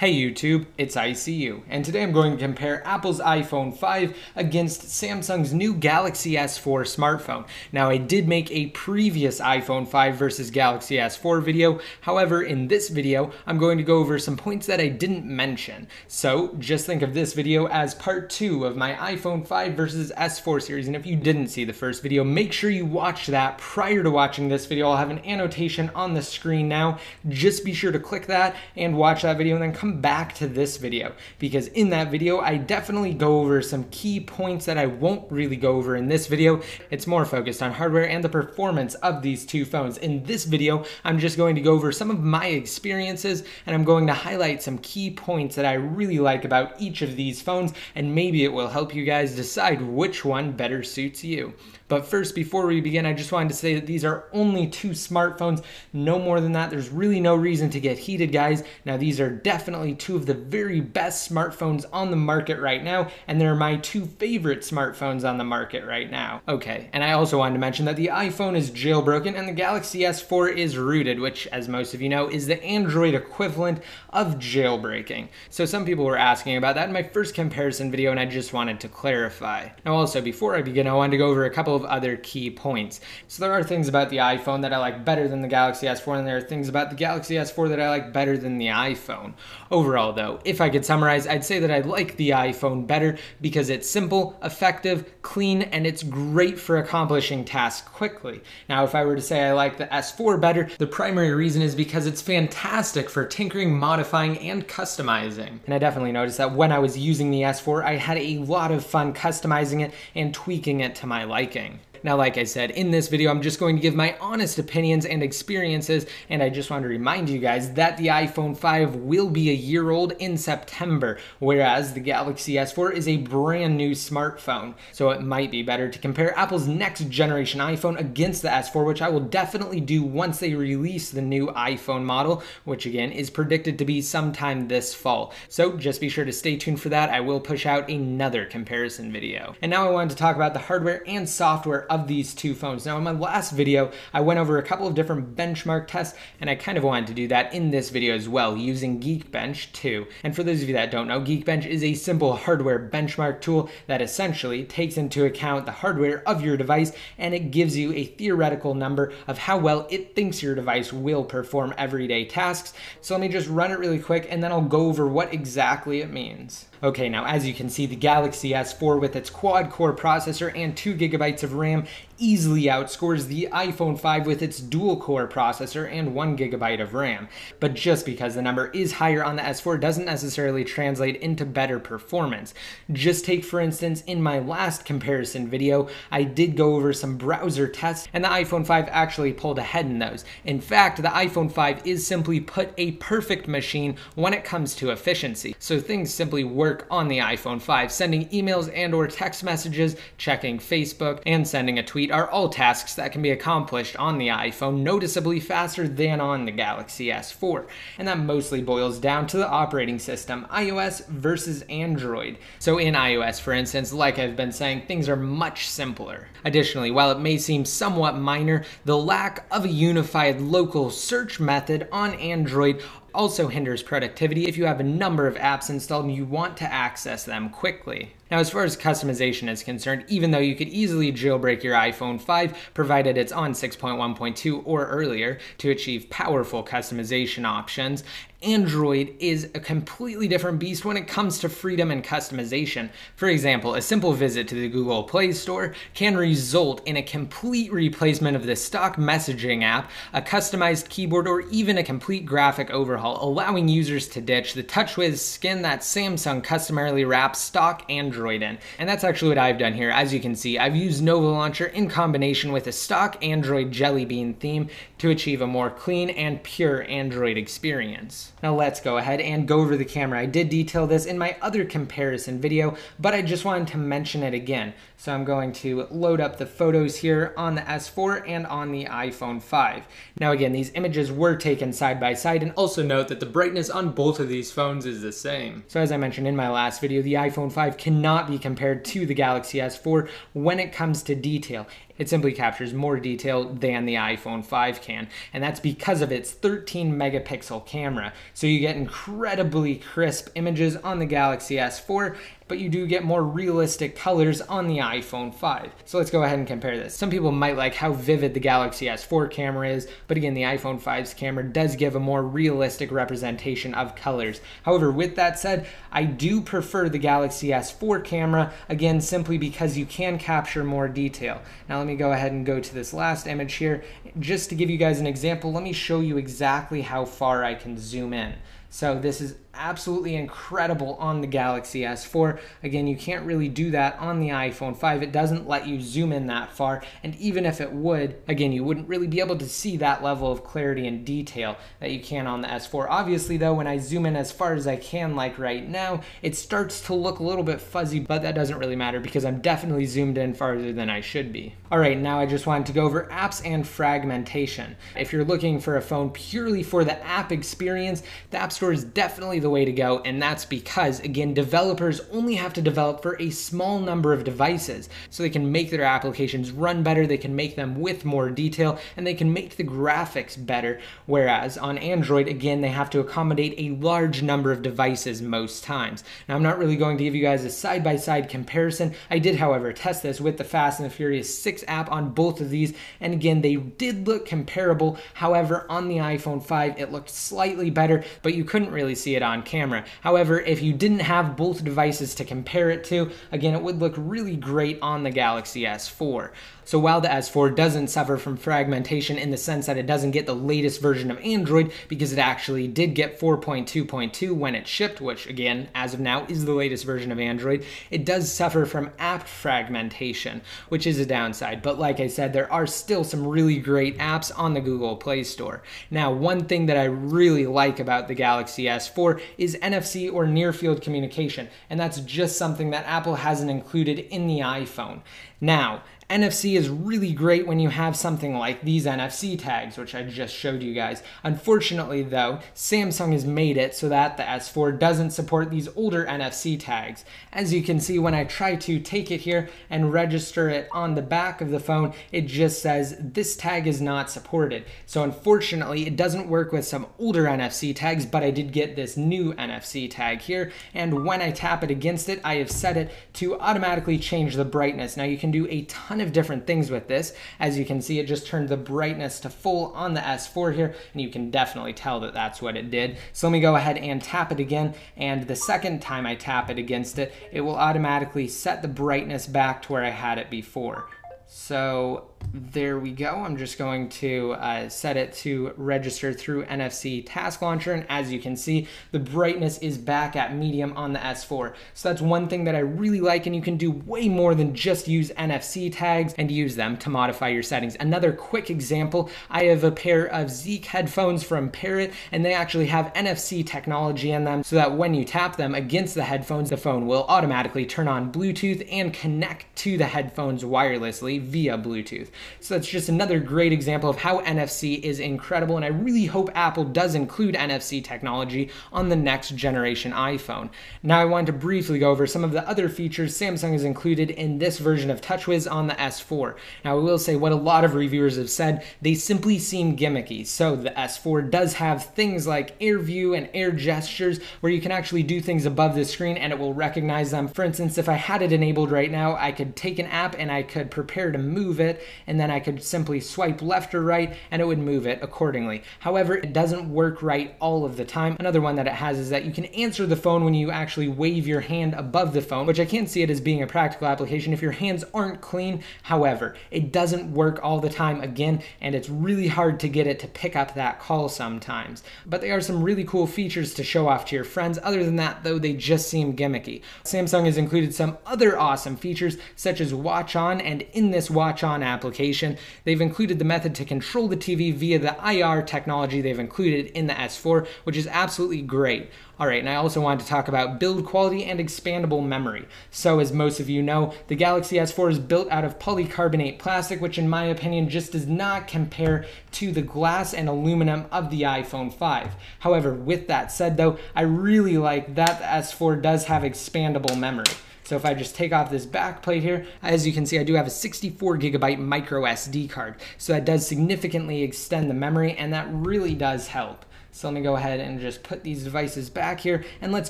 Hey YouTube, it's ICU, and today I'm going to compare Apple's iPhone 5 against Samsung's new Galaxy S4 smartphone. Now, I did make a previous iPhone 5 versus Galaxy S4 video. However, in this video, I'm going to go over some points that I didn't mention. So just think of this video as part 2 of my iPhone 5 versus S4 series. And if you didn't see the first video, make sure you watch that prior to watching this video. I'll have an annotation on the screen now. Just be sure to click that and watch that video and then come back to this video, because in that video I definitely go over some key points that I won't really go over in this video. It's more focused on hardware and the performance of these two phones. In this video, I'm just going to go over some of my experiences, and I'm going to highlight some key points that I really like about each of these phones, and maybe it will help you guys decide which one better suits you. But first, before we begin, I just wanted to say that these are only two smartphones, no more than that. There's really no reason to get heated, guys. Now, these are definitely two of the very best smartphones on the market right now, and they're my two favorite smartphones on the market right now. Okay, and I also wanted to mention that the iPhone is jailbroken and the Galaxy S4 is rooted, which, as most of you know, is the Android equivalent of jailbreaking. So some people were asking about that in my first comparison video, and I just wanted to clarify. Now, also, before I begin, I wanted to go over a couple of other key points. So there are things about the iPhone that I like better than the Galaxy S4, and there are things about the Galaxy S4 that I like better than the iPhone. Overall though, if I could summarize, I'd say that I like the iPhone better because it's simple, effective, clean, and it's great for accomplishing tasks quickly. Now, if I were to say I like the S4 better, the primary reason is because it's fantastic for tinkering, modifying, and customizing. And I definitely noticed that when I was using the S4, I had a lot of fun customizing it and tweaking it to my liking. Now, like I said, in this video, I'm just going to give my honest opinions and experiences, and I just want to remind you guys that the iPhone 5 will be a year old in September, whereas the Galaxy S4 is a brand new smartphone. So it might be better to compare Apple's next generation iPhone against the S4, which I will definitely do once they release the new iPhone model, which again is predicted to be sometime this fall. So just be sure to stay tuned for that. I will push out another comparison video. And now I wanted to talk about the hardware and software of these two phones. Now, in my last video, I went over a couple of different benchmark tests, and I kind of wanted to do that in this video as well, using Geekbench too. And for those of you that don't know, Geekbench is a simple hardware benchmark tool that essentially takes into account the hardware of your device, and it gives you a theoretical number of how well it thinks your device will perform everyday tasks. So let me just run it really quick, and then I'll go over what exactly it means. Okay, now as you can see, the Galaxy S4 with its quad-core processor and 2 GB of RAM easily outscores the iPhone 5 with its dual-core processor and 1 GB of RAM. But just because the number is higher on the S4 doesn't necessarily translate into better performance. Just take, for instance, in my last comparison video, I did go over some browser tests, and the iPhone 5 actually pulled ahead in those. In fact, the iPhone 5 is simply put a perfect machine when it comes to efficiency. So things simply work on the iPhone 5. Sending emails and or text messages, checking Facebook, and sending a tweet are all tasks that can be accomplished on the iPhone noticeably faster than on the Galaxy S4. And that mostly boils down to the operating system, iOS versus Android. So in iOS, for instance, like I've been saying, things are much simpler. Additionally, while it may seem somewhat minor, the lack of a unified local search method on Android also hinders productivity if you have a number of apps installed and you want to access them quickly. Now, as far as customization is concerned, even though you could easily jailbreak your iPhone 5, provided it's on 6.1.2 or earlier, to achieve powerful customization options, Android is a completely different beast when it comes to freedom and customization. For example, a simple visit to the Google Play Store can result in a complete replacement of the stock messaging app, a customized keyboard, or even a complete graphic overhaul, allowing users to ditch the TouchWiz skin that Samsung customarily wraps stock Android in. And that's actually what I've done here. As you can see, I've used Nova Launcher in combination with a stock Android Jelly Bean theme to achieve a more clean and pure Android experience. Now let's go ahead and go over the camera. I did detail this in my other comparison video, but I just wanted to mention it again. So I'm going to load up the photos here on the S4 and on the iPhone 5. Now again, these images were taken side by side, and also note that the brightness on both of these phones is the same. So as I mentioned in my last video, the iPhone 5 cannot be compared to the Galaxy S4 when it comes to detail. it simply captures more detail than the iPhone 5 can. And that's because of its 13 megapixel camera. So you get incredibly crisp images on the Galaxy S4, but you do get more realistic colors on the iPhone 5. So let's go ahead and compare this. Some people might like how vivid the Galaxy S4 camera is, but again, the iPhone 5's camera does give a more realistic representation of colors. However, with that said, I do prefer the Galaxy S4 camera, again, simply because you can capture more detail. Now let me go ahead and go to this last image here. Just to give you guys an example, let me show you exactly how far I can zoom in. So this is absolutely incredible on the Galaxy S4. Again, you can't really do that on the iPhone 5. It doesn't let you zoom in that far, and even if it would, again, you wouldn't really be able to see that level of clarity and detail that you can on the S4. Obviously though, when I zoom in as far as I can, like right now, it starts to look a little bit fuzzy, but that doesn't really matter because I'm definitely zoomed in farther than I should be. Alright, now I just wanted to go over apps and fragmentation. If you're looking for a phone purely for the app experience, the App Store is definitely the way to go, and that's because, again, developers only have to develop for a small number of devices, so they can make their applications run better, they can make them with more detail, and they can make the graphics better, whereas on Android, again, they have to accommodate a large number of devices most times. Now, I'm not really going to give you guys a side-by-side comparison. I did, however, test this with the Fast and the Furious 6 app on both of these, and again, they did look comparable. However, on the iPhone 5, it looked slightly better, but you couldn't really see it on camera. However, if you didn't have both devices to compare it to, again, it would look really great on the Galaxy S4. So while the S4 doesn't suffer from fragmentation in the sense that it doesn't get the latest version of Android, because it actually did get 4.2.2 when it shipped, which again, as of now, is the latest version of Android, it does suffer from app fragmentation, which is a downside. But like I said, there are still some really great apps on the Google Play Store. Now, one thing that I really like about the Galaxy S4 is NFC or near field communication, and that's just something that Apple hasn't included in the iPhone. Now, NFC is really great when you have something like these NFC tags, which I just showed you guys. Unfortunately though, Samsung has made it so that the S4 doesn't support these older NFC tags. As you can see, when I try to take it here and register it on the back of the phone, it just says this tag is not supported. So unfortunately, it doesn't work with some older NFC tags, but I did get this new NFC tag here, and when I tap it against it, I have set it to automatically change the brightness. Now you can do a ton of different things with this. As you can see, it just turned the brightness to full on the S4 here, and you can definitely tell that that's what it did. So let me go ahead and tap it again, and the second time I tap it against it, it will automatically set the brightness back to where I had it before. So there we go. I'm just going to set it to register through NFC Task Launcher, and as you can see, the brightness is back at medium on the S4. So that's one thing that I really like, and you can do way more than just use NFC tags and use them to modify your settings. Another quick example, I have a pair of Zeek headphones from Parrot, and they actually have NFC technology in them, so that when you tap them against the headphones, the phone will automatically turn on Bluetooth and connect to the headphones wirelessly via Bluetooth. So that's just another great example of how NFC is incredible, and I really hope Apple does include NFC technology on the next generation iPhone. Now I want to briefly go over some of the other features Samsung has included in this version of TouchWiz on the S4. Now I will say what a lot of reviewers have said, they simply seem gimmicky. So the S4 does have things like air view and air gestures where you can actually do things above the screen and it will recognize them. For instance, if I had it enabled right now, I could take an app and I could prepare to move it, and then I could simply swipe left or right and it would move it accordingly. However, it doesn't work right all of the time. Another one that it has is that you can answer the phone when you actually wave your hand above the phone, which I can see it as being a practical application if your hands aren't clean. However, it doesn't work all the time again, and it's really hard to get it to pick up that call sometimes. But they are some really cool features to show off to your friends. Other than that though, they just seem gimmicky. Samsung has included some other awesome features such as Watch On, and in this Watch On application, they've included the method to control the TV via the IR technology they've included in the S4, which is absolutely great. Alright, and I also wanted to talk about build quality and expandable memory. So as most of you know, the Galaxy S4 is built out of polycarbonate plastic, which in my opinion just does not compare to the glass and aluminum of the iPhone 5. However, with that said though, I really like that the S4 does have expandable memory. So if I just take off this back plate here, as you can see, I do have a 64 gigabyte micro SD card. So that does significantly extend the memory, and that really does help. So let me go ahead and just put these devices back here, and let's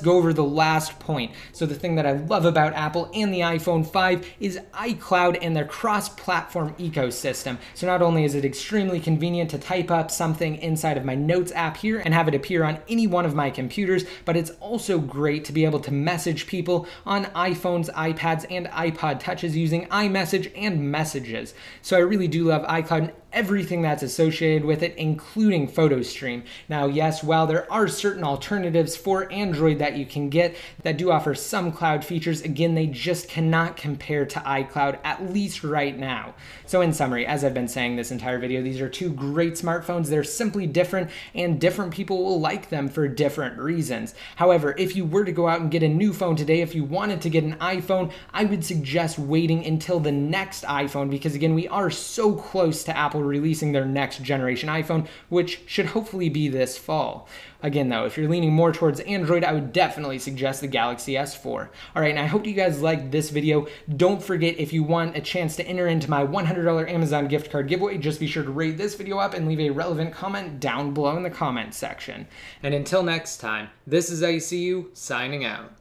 go over the last point. So the thing that I love about Apple and the iPhone 5 is iCloud and their cross-platform ecosystem. So not only is it extremely convenient to type up something inside of my Notes app here and have it appear on any one of my computers, but it's also great to be able to message people on iPhones, iPads, and iPod Touches using iMessage and Messages. So I really do love iCloud and everything that's associated with it, including PhotoStream. Now, yes, while there are certain alternatives for Android that you can get that do offer some cloud features, again, they just cannot compare to iCloud, at least right now. So in summary, as I've been saying this entire video, these are two great smartphones. They're simply different, and different people will like them for different reasons. However, if you were to go out and get a new phone today, if you wanted to get an iPhone, I would suggest waiting until the next iPhone, because again, we are so close to Apple releasing their next generation iPhone, which should hopefully be this fall. Again though, if you're leaning more towards Android, I would definitely suggest the Galaxy S4. Alright, and I hope you guys liked this video. Don't forget, if you want a chance to enter into my $100 Amazon gift card giveaway, just be sure to rate this video up and leave a relevant comment down below in the comment section. And until next time, this is ICU signing out.